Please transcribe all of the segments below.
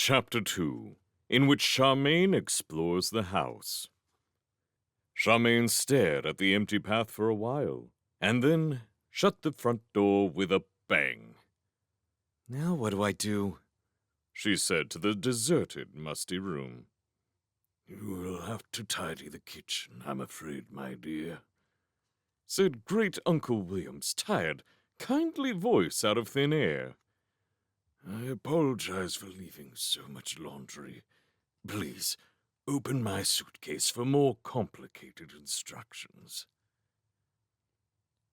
Chapter 2, in which Charmaine explores the house. Charmaine stared at the empty path for a while, and then shut the front door with a bang. "Now what do I do?" she said to the deserted, musty room. "You will have to tidy the kitchen, I'm afraid, my dear," said Great Uncle William's tired, kindly voice out of thin air. "I apologize for leaving so much laundry. Please, open my suitcase for more complicated instructions."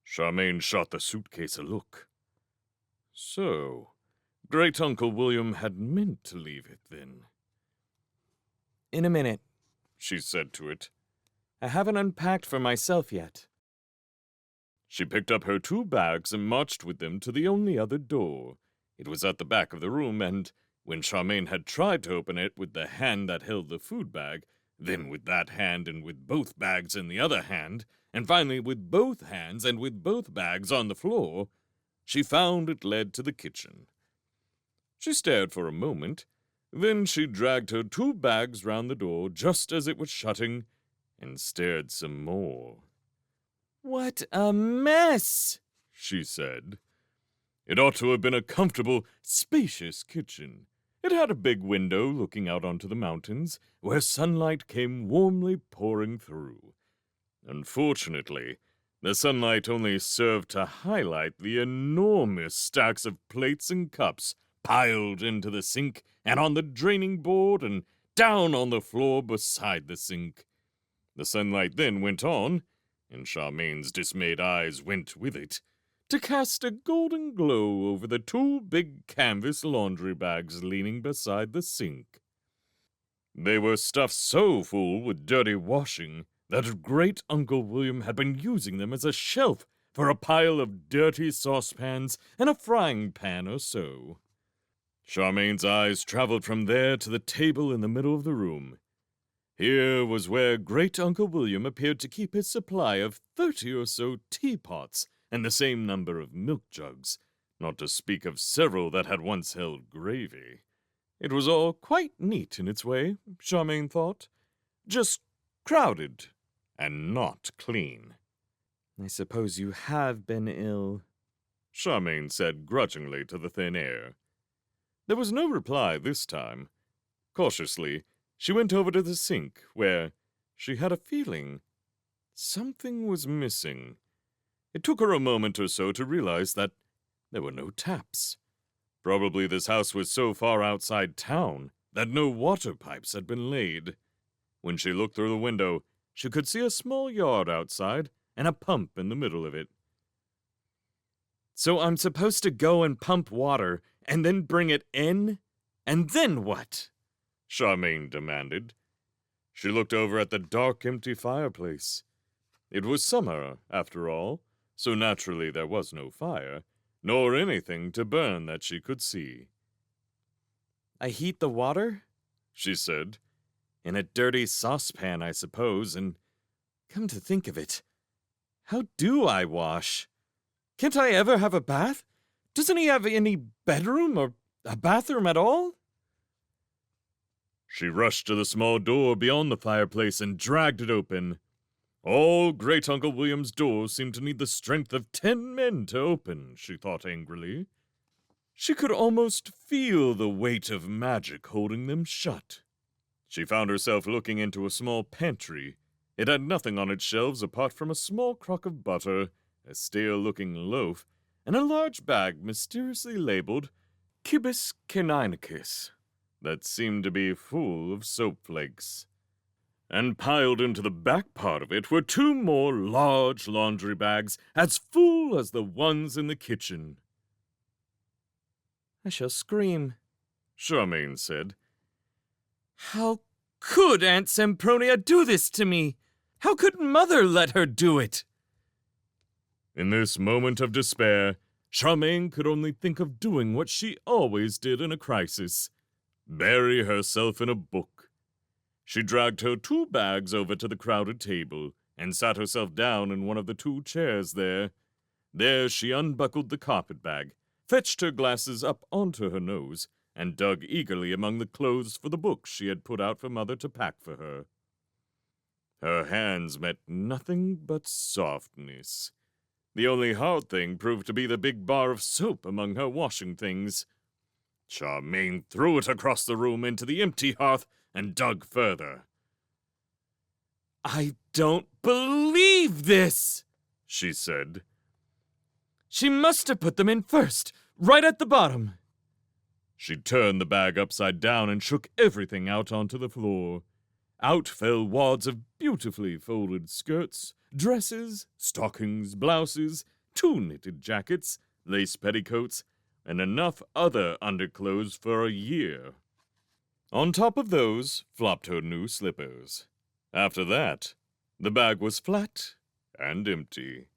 Charmaine shot the suitcase a look. So, Great Uncle William had meant to leave it then. "In a minute," she said to it. "I haven't unpacked for myself yet." She picked up her 2 bags and marched with them to the only other door. It was at the back of the room, and when Charmaine had tried to open it with the hand that held the food bag, then with that hand and with both bags in the other hand, and finally with both hands and with both bags on the floor, she found it led to the kitchen. She stared for a moment, then she dragged her 2 bags round the door just as it was shutting, and stared some more. "What a mess!" she said. It ought to have been a comfortable, spacious kitchen. It had a big window looking out onto the mountains, where sunlight came warmly pouring through. Unfortunately, the sunlight only served to highlight the enormous stacks of plates and cups piled into the sink and on the draining board and down on the floor beside the sink. The sunlight then went on, and Charmaine's dismayed eyes went with it, to cast a golden glow over the 2 big canvas laundry bags leaning beside the sink. They were stuffed so full with dirty washing that Great Uncle William had been using them as a shelf for a pile of dirty saucepans and a frying pan or so. Charmaine's eyes traveled from there to the table in the middle of the room. Here was where Great Uncle William appeared to keep his supply of 30 or so teapots and the same number of milk jugs, not to speak of several that had once held gravy. It was all quite neat in its way, Charmaine thought, just crowded and not clean. "I suppose you have been ill," Charmaine said grudgingly to the thin air. There was no reply this time. Cautiously, she went over to the sink, where she had a feeling something was missing. It took her a moment or so to realize that there were no taps. Probably this house was so far outside town that no water pipes had been laid. When she looked through the window, she could see a small yard outside and a pump in the middle of it. "So I'm supposed to go and pump water and then bring it in? And then what?" Charmaine demanded. She looked over at the dark, empty fireplace. It was summer, after all, so naturally there was no fire, nor anything to burn that she could see. "I heat the water," she said. "in a dirty saucepan, I suppose, and come to think of it, how do I wash? Can't I ever have a bath? Doesn't he have any bedroom or a bathroom at all?" She rushed to the small door beyond the fireplace and dragged it open. All Great Uncle William's doors seemed to need the strength of 10 men to open, she thought angrily. She could almost feel the weight of magic holding them shut. She found herself looking into a small pantry. It had nothing on its shelves apart from a small crock of butter, a stale-looking loaf, and a large bag mysteriously labeled Cubus Caninicus that seemed to be full of soap flakes. And piled into the back part of it were 2 more large laundry bags, as full as the ones in the kitchen. "I shall scream," Charmaine said. "How could Aunt Sempronia do this to me? How could Mother let her do it?" In this moment of despair, Charmaine could only think of doing what she always did in a crisis: bury herself in a book. She dragged her 2 bags over to the crowded table and sat herself down in one of the 2 chairs there. There she unbuckled the carpet bag, fetched her glasses up onto her nose, and dug eagerly among the clothes for the books she had put out for Mother to pack for her. Her hands met nothing but softness. The only hard thing proved to be the big bar of soap among her washing things. Charmaine threw it across the room into the empty hearth and dug further. "I don't believe this," she said. "She must have put them in first, right at the bottom." She turned the bag upside down and shook everything out onto the floor. Out fell wads of beautifully folded skirts, dresses, stockings, blouses, 2 knitted jackets, lace petticoats, and enough other underclothes for a year. On top of those flopped her new slippers. After that, the bag was flat and empty.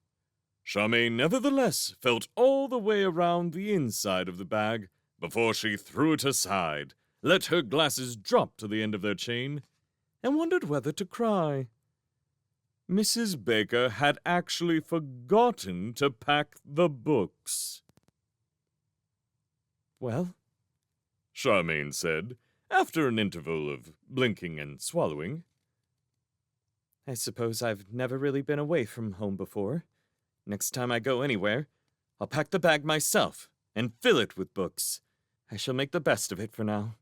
Charmaine nevertheless felt all the way around the inside of the bag before she threw it aside, let her glasses drop to the end of their chain, and wondered whether to cry. Mrs. Baker had actually forgotten to pack the books. "Well," Charmaine said, after an interval of blinking and swallowing, "I suppose I've never really been away from home before. Next time I go anywhere, I'll pack the bag myself and fill it with books. I shall make the best of it for now."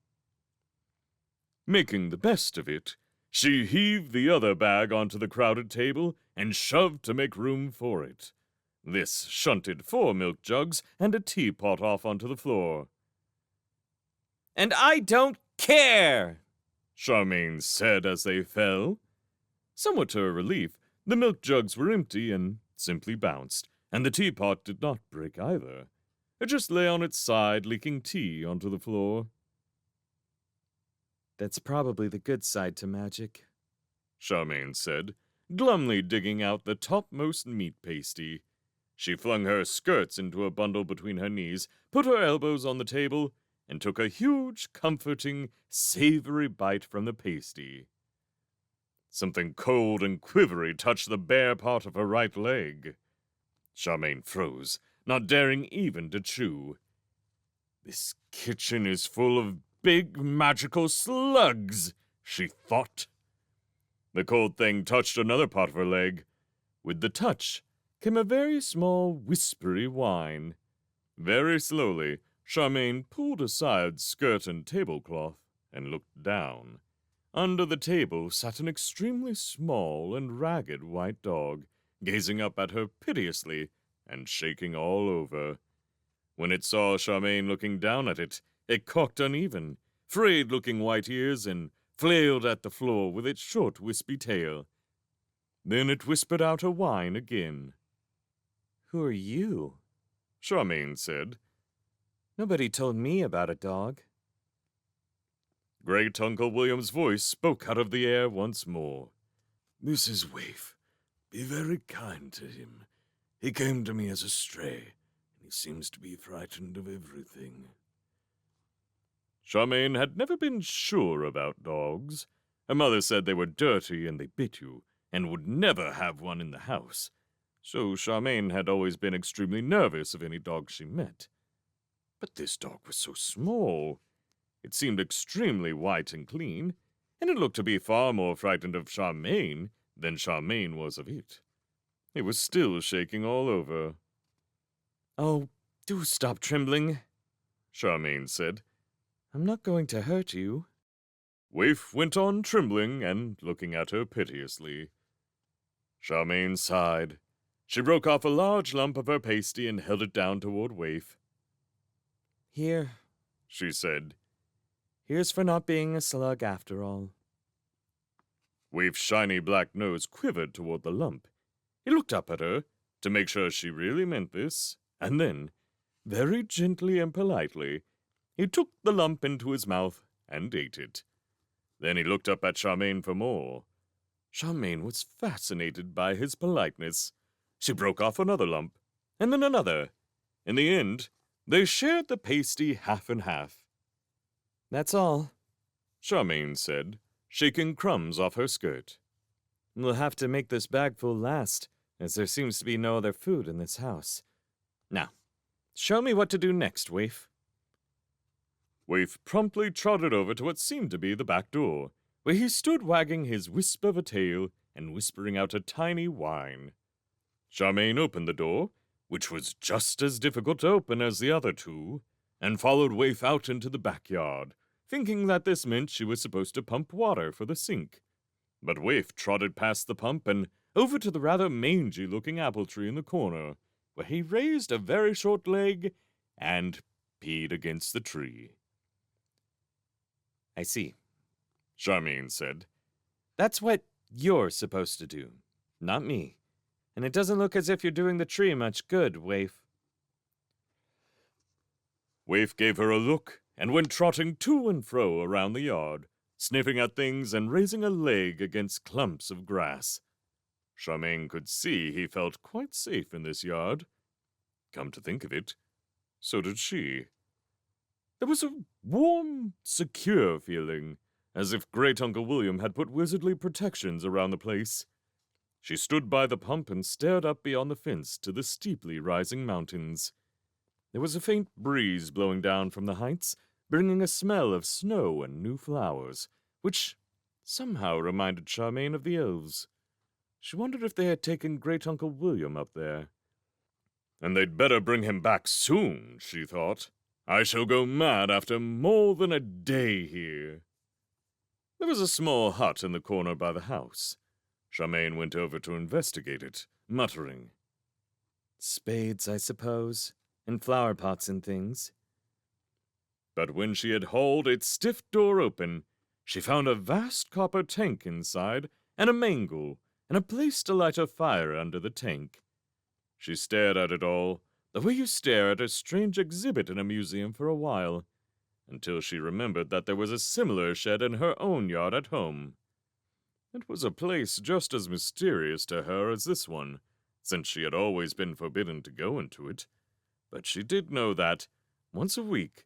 Making the best of it, she heaved the other bag onto the crowded table and shoved to make room for it. This shunted 4 milk jugs and a teapot off onto the floor. "And I don't care!" Charmaine said as they fell. Somewhat to her relief, the milk jugs were empty and simply bounced, and the teapot did not break either. It just lay on its side, leaking tea onto the floor. "That's probably the good side to magic," Charmaine said, glumly digging out the topmost meat pasty. She flung her skirts into a bundle between her knees, put her elbows on the table, and took a huge, comforting, savory bite from the pasty. Something cold and quivery touched the bare part of her right leg. Charmaine froze, not daring even to chew. "This kitchen is full of big magical slugs," she thought. The cold thing touched another part of her leg. With the touch came a very small, whispery whine. Very slowly, Charmaine pulled aside skirt and tablecloth and looked down. Under the table sat an extremely small and ragged white dog, gazing up at her piteously and shaking all over. When it saw Charmaine looking down at it, it cocked uneven, frayed-looking white ears, and flailed at the floor with its short, wispy tail. Then it whispered out a whine again. "Who are you?" Charmaine said. "Nobody told me about a dog." Great Uncle William's voice spoke out of the air once more. "This is Waif. Be very kind to him. He came to me as a stray, and he seems to be frightened of everything." Charmaine had never been sure about dogs. Her mother said they were dirty and they bit you, and would never have one in the house. So Charmaine had always been extremely nervous of any dog she met. But this dog was so small. It seemed extremely white and clean, and it looked to be far more frightened of Charmaine than Charmaine was of it. It was still shaking all over. "Oh, do stop trembling," Charmaine said. "I'm not going to hurt you." Waif went on trembling and looking at her piteously. Charmaine sighed. She broke off a large lump of her pasty and held it down toward Waif. "Here," she said. "Here's for not being a slug after all." Waif's shiny black nose quivered toward the lump. He looked up at her to make sure she really meant this, and then, very gently and politely, he took the lump into his mouth and ate it. Then he looked up at Charmaine for more. Charmaine was fascinated by his politeness. She broke off another lump, and then another. In the end, they shared the pasty half and half. "That's all," Charmaine said, shaking crumbs off her skirt. "We'll have to make this bagful last, as there seems to be no other food in this house. Now, show me what to do next, Waif." Waif promptly trotted over to what seemed to be the back door, where he stood wagging his wisp of a tail and whispering out a tiny whine. Charmaine opened the door, which was just as difficult to open as the other two, and followed Waif out into the backyard, thinking that this meant she was supposed to pump water for the sink. But Waif trotted past the pump and over to the rather mangy-looking apple tree in the corner, where he raised a very short leg and peed against the tree. I see, Charmaine said. That's what you're supposed to do, not me. And it doesn't look as if you're doing the tree much good, Waif. Waif gave her a look and went trotting to and fro around the yard, sniffing at things and raising a leg against clumps of grass. Charmaine could see he felt quite safe in this yard. Come to think of it, so did she. There was a warm, secure feeling, as if Great Uncle William had put wizardly protections around the place. She stood by the pump and stared up beyond the fence to the steeply rising mountains. There was a faint breeze blowing down from the heights, bringing a smell of snow and new flowers, which somehow reminded Charmaine of the elves. She wondered if they had taken Great Uncle William up there. And they'd better bring him back soon, she thought. I shall go mad after more than a day here. There was a small hut in the corner by the house. Charmaine went over to investigate it, muttering, Spades, I suppose, and flower pots and things. But when she had hauled its stiff door open, she found a vast copper tank inside, and a mangle, and a place to light a fire under the tank. She stared at it all, the way you stare at a strange exhibit in a museum for a while, until she remembered that there was a similar shed in her own yard at home. It was a place just as mysterious to her as this one, since she had always been forbidden to go into it. But she did know that, once a week,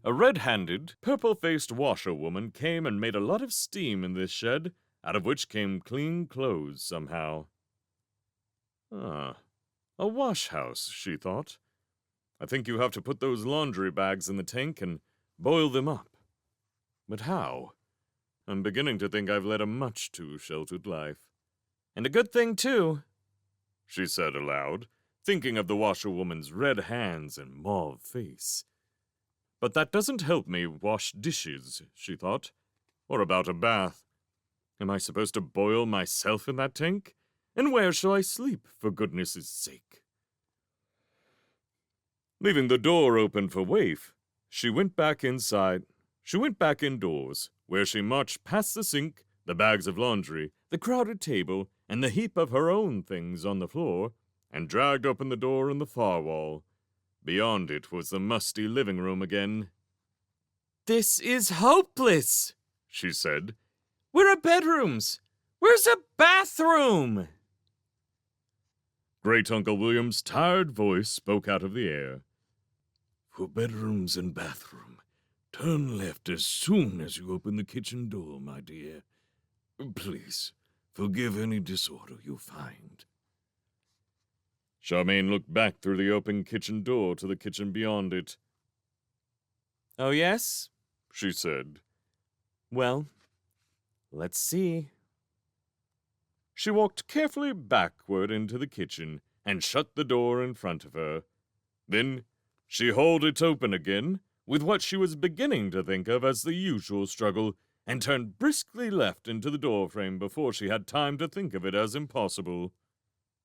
a red-handed, purple-faced washerwoman came and made a lot of steam in this shed, out of which came clean clothes somehow. Ah, a wash-house, she thought. I think you have to put those laundry bags in the tank and boil them up. But how? I'm beginning to think I've led a much too sheltered life. And a good thing, too, she said aloud, thinking of the washerwoman's red hands and mauve face. But that doesn't help me wash dishes, she thought. Or about a bath. Am I supposed to boil myself in that tank? And where shall I sleep, for goodness' sake? Leaving the door open for Waif, she went back inside. She went back indoors, where she marched past the sink, the bags of laundry, the crowded table, and the heap of her own things on the floor, and dragged open the door in the far wall. Beyond it was the musty living room again. This is hopeless, she said. Where are bedrooms? Where's a bathroom? Great Uncle William's tired voice spoke out of the air. For bedrooms and bathroom, turn left as soon as you open the kitchen door, my dear. Please, forgive any disorder you find. Charmaine looked back through the open kitchen door to the kitchen beyond it. Oh, yes? She said. Well, let's see. She walked carefully backward into the kitchen and shut the door in front of her. Then she hauled it open again, with what she was beginning to think of as the usual struggle, and turned briskly left into the doorframe before she had time to think of it as impossible.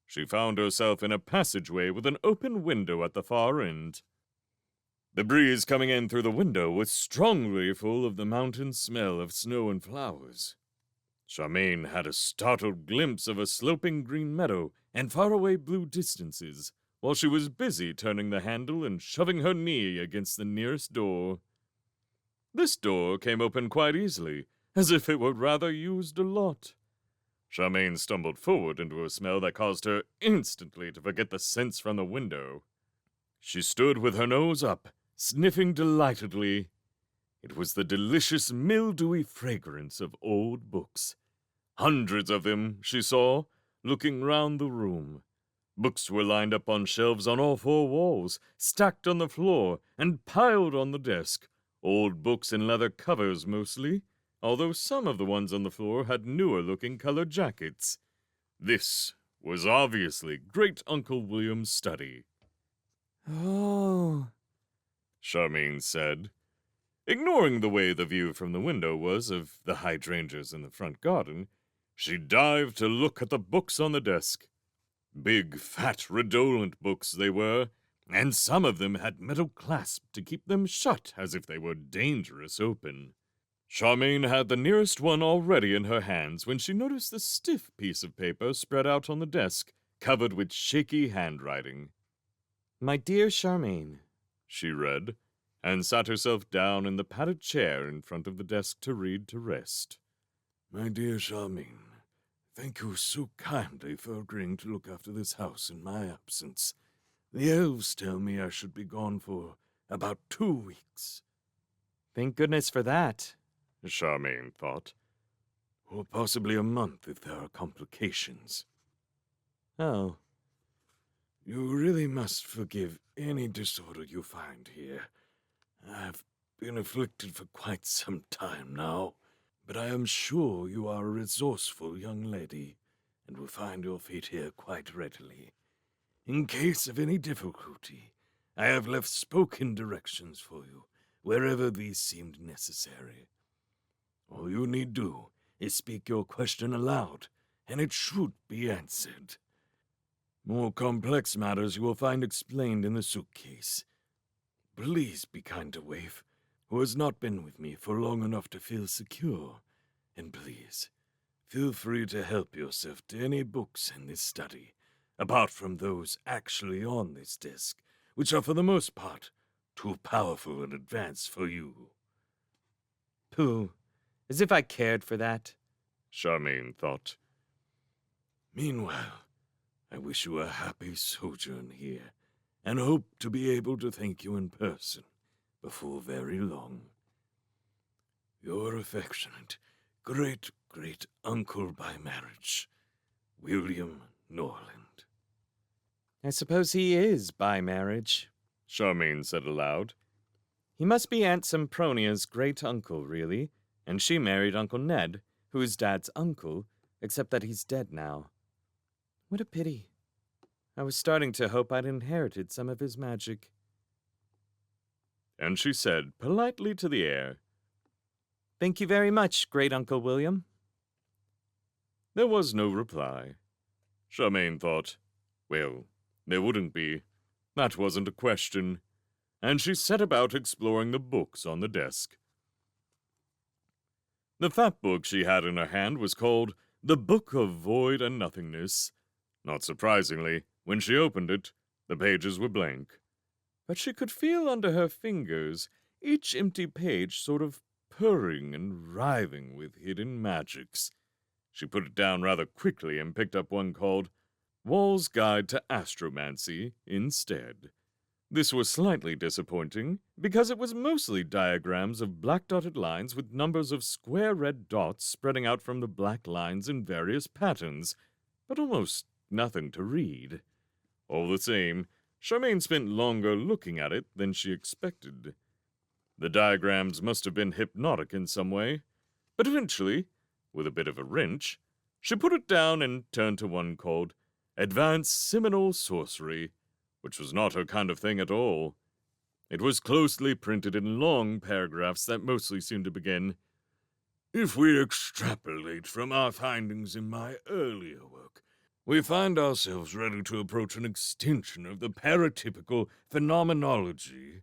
She found herself in a passageway with an open window at the far end. The breeze coming in through the window was strongly full of the mountain smell of snow and flowers. Charmaine had a startled glimpse of a sloping green meadow and faraway blue distances, while she was busy turning the handle and shoving her knee against the nearest door. This door came open quite easily, as if it were rather used a lot. Charmaine stumbled forward into a smell that caused her instantly to forget the scents from the window. She stood with her nose up, sniffing delightedly. It was the delicious mildewy fragrance of old books. Hundreds of them, she saw, looking round the room. Books were lined up on shelves on all four walls, stacked on the floor, and piled on the desk, Old books and leather covers mostly, although some of the ones on the floor had newer-looking colored jackets. This was obviously Great Uncle William's study. Oh. Charmaine said, ignoring the way the view from the window was of the hydrangeas in the front garden. She dived to look at the books on the desk. Big, fat, redolent books they were, and some of them had metal clasps to keep them shut as if they were dangerous open. Charmaine had the nearest one already in her hands when she noticed the stiff piece of paper spread out on the desk, covered with shaky handwriting. My dear Charmaine, she read, and sat herself down in the padded chair in front of the desk to read to rest. My dear Charmaine, thank you so kindly for agreeing to look after this house in my absence. The elves tell me I should be gone for about 2 weeks. Thank goodness for that, Charmaine thought. Or possibly a month if there are complications. Oh. You really must forgive any disorder you find here. I've been afflicted for quite some time now, but I am sure you are a resourceful young lady, and will find your feet here quite readily. In case of any difficulty, I have left spoken directions for you, wherever these seemed necessary. All you need do is speak your question aloud, and it should be answered. More complex matters you will find explained in the suitcase. Please be kind to Waif, who has not been with me for long enough to feel secure. And please, feel free to help yourself to any books in this study, apart from those actually on this desk, which are for the most part too powerful and advanced for you. Pooh, as if I cared for that, Charmaine thought. Meanwhile, I wish you a happy sojourn here, and hope to be able to thank you in person before very long. Your affectionate, great-great-uncle by marriage, William Norland. I suppose he is by marriage, Charmaine said aloud. He must be Aunt Sempronia's great-uncle, really, and she married Uncle Ned, who is Dad's uncle, except that he's dead now. What a pity. I was starting to hope I'd inherited some of his magic. And she said politely to the air, Thank you very much, Great-Uncle William. There was no reply. Charmaine thought, well, there wouldn't be. That wasn't a question. And she set about exploring the books on the desk. The fat book she had in her hand was called The Book of Void and Nothingness. Not surprisingly, when she opened it, the pages were blank. But she could feel under her fingers each empty page sort of purring and writhing with hidden magics. She put it down rather quickly and picked up one called Wall's Guide to Astromancy instead. This was slightly disappointing, because it was mostly diagrams of black-dotted lines with numbers of square red dots spreading out from the black lines in various patterns, but almost nothing to read. All the same, Charmaine spent longer looking at it than she expected. The diagrams must have been hypnotic in some way, but eventually, with a bit of a wrench, she put it down and turned to one called Advanced Seminal Sorcery, which was not her kind of thing at all. It was closely printed in long paragraphs that mostly seemed to begin, If we extrapolate from our findings in my earlier work, we find ourselves ready to approach an extension of the paratypical phenomenology.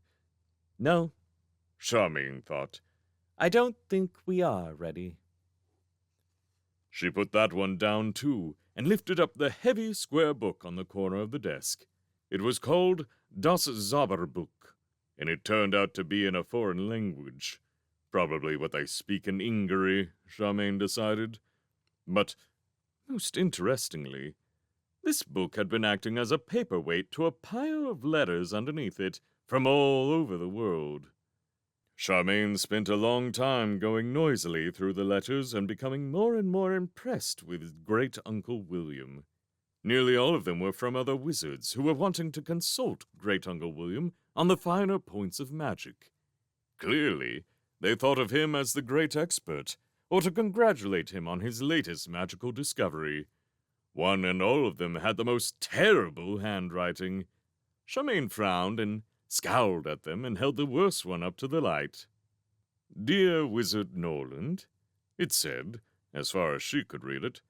No, Charmaine thought. I don't think we are ready. She put that one down too, and lifted up the heavy square book on the corner of the desk. It was called Das Zauberbuch, and it turned out to be in a foreign language. Probably what they speak in Ingary, Charmaine decided. But, most interestingly, this book had been acting as a paperweight to a pile of letters underneath it from all over the world. Charmaine spent a long time going noisily through the letters and becoming more and more impressed with Great-Uncle William. Nearly all of them were from other wizards who were wanting to consult Great-Uncle William on the finer points of magic. Clearly, they thought of him as the great expert, or to congratulate him on his latest magical discovery. One and all of them had the most terrible handwriting. Charmaine frowned and scowled at them and held the worst one up to the light. "Dear Wizard Norland," it said, as far as she could read it,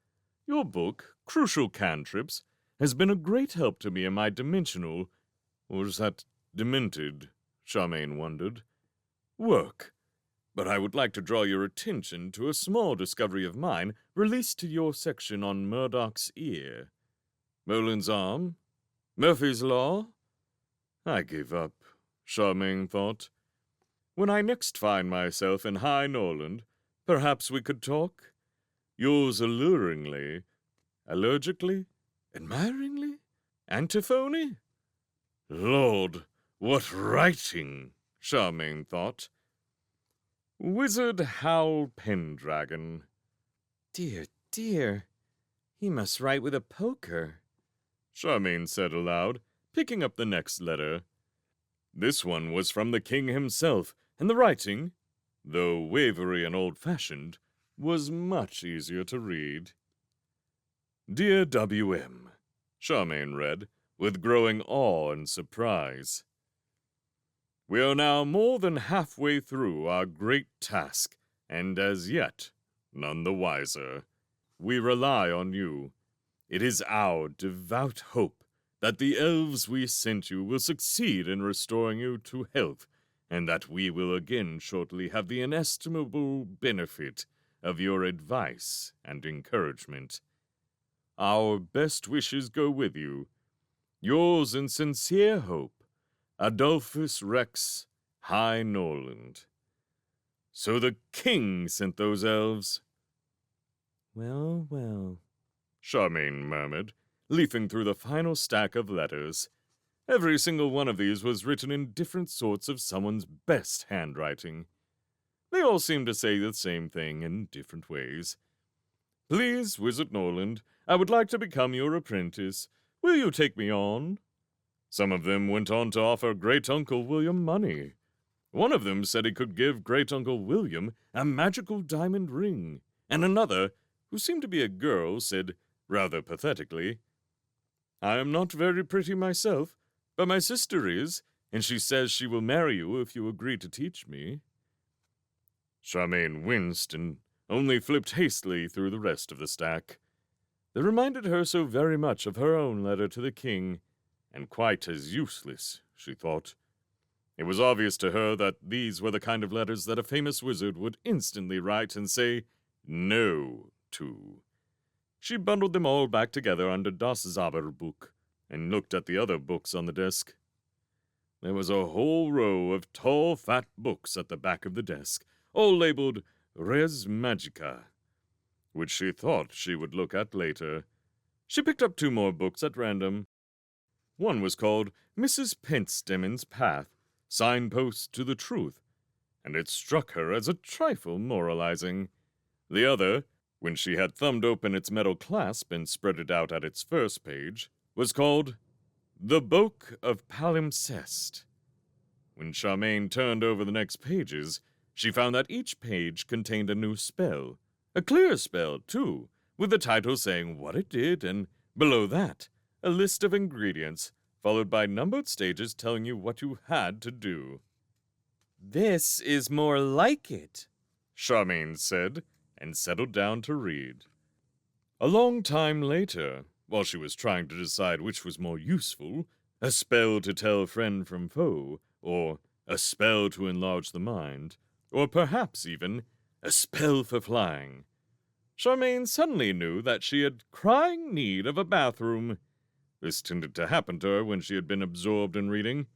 "your book, Crucial Cantrips, has been a great help to me in my dimensional, or is that demented, Charmaine wondered, work. But I would like to draw your attention to a small discovery of mine released to your section on Murdoch's ear. Merlin's arm? Murphy's Law? I give up," Charmaine thought. "When I next find myself in High Norland, perhaps we could talk? Yours alluringly, allergically, admiringly, antiphony?" Lord, what writing, Charmaine thought. Wizard Howl Pendragon. Dear, dear, he must write with a poker, Charmaine said aloud, picking up the next letter. This one was from the king himself, and the writing, though wavery and old-fashioned, was much easier to read. Dear W.M., Charmaine read, with growing awe and surprise. We are now more than halfway through our great task, and as yet none the wiser. We rely on you. It is our devout hope that the elves we sent you will succeed in restoring you to health, and that we will again shortly have the inestimable benefit of your advice and encouragement. Our best wishes go with you. Yours in sincere hope, Adolphus Rex, High Norland. So the king sent those elves. Well, well, Charmaine murmured, leafing through the final stack of letters. Every single one of these was written in different sorts of someone's best handwriting. They all seemed to say the same thing in different ways. Please, Wizard Norland, I would like to become your apprentice. Will you take me on? Some of them went on to offer Great-Uncle William money. One of them said he could give Great-Uncle William a magical diamond ring, and another, who seemed to be a girl, said, rather pathetically, I am not very pretty myself, but my sister is, and she says she will marry you if you agree to teach me. Charmaine winced and only flipped hastily through the rest of the stack. They reminded her so very much of her own letter to the king, and quite as useless, she thought. It was obvious to her that these were the kind of letters that a famous wizard would instantly write and say no to. She bundled them all back together under Das Zauberbuch and looked at the other books on the desk. There was a whole row of tall, fat books at the back of the desk, all labeled Res Magica, which she thought she would look at later. She picked up 2 more books at random. One was called Mrs. Pentstemmen's Path, Signpost to the Truth, and it struck her as a trifle moralizing. The other, when she had thumbed open its metal clasp and spread it out at its first page, was called The Book of Palimpsest. When Charmaine turned over the next pages, she found that each page contained a new spell, a clear spell, too, with the title saying what it did, and below that, a list of ingredients, followed by numbered stages telling you what you had to do. this is more like it, Charmaine said, and settled down to read. A long time later, while she was trying to decide which was more useful, a spell to tell friend from foe, or a spell to enlarge the mind, or perhaps even a spell for flying, Charmaine suddenly knew that she had crying need of a bathroom. This tended to happen to her when she had been absorbed in reading.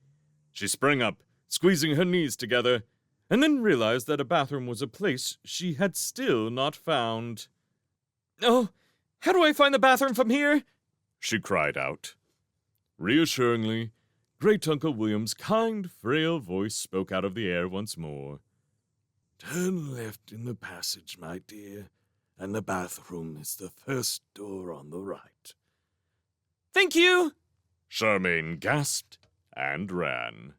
She sprang up, squeezing her knees together, and then realized that a bathroom was a place she had still not found. Oh, how do I find the bathroom from here? She cried out. Reassuringly, Great-Uncle William's kind, frail voice spoke out of the air once more. Turn left in the passage, my dear, and the bathroom is the first door on the right. Thank you! Charmaine gasped and ran.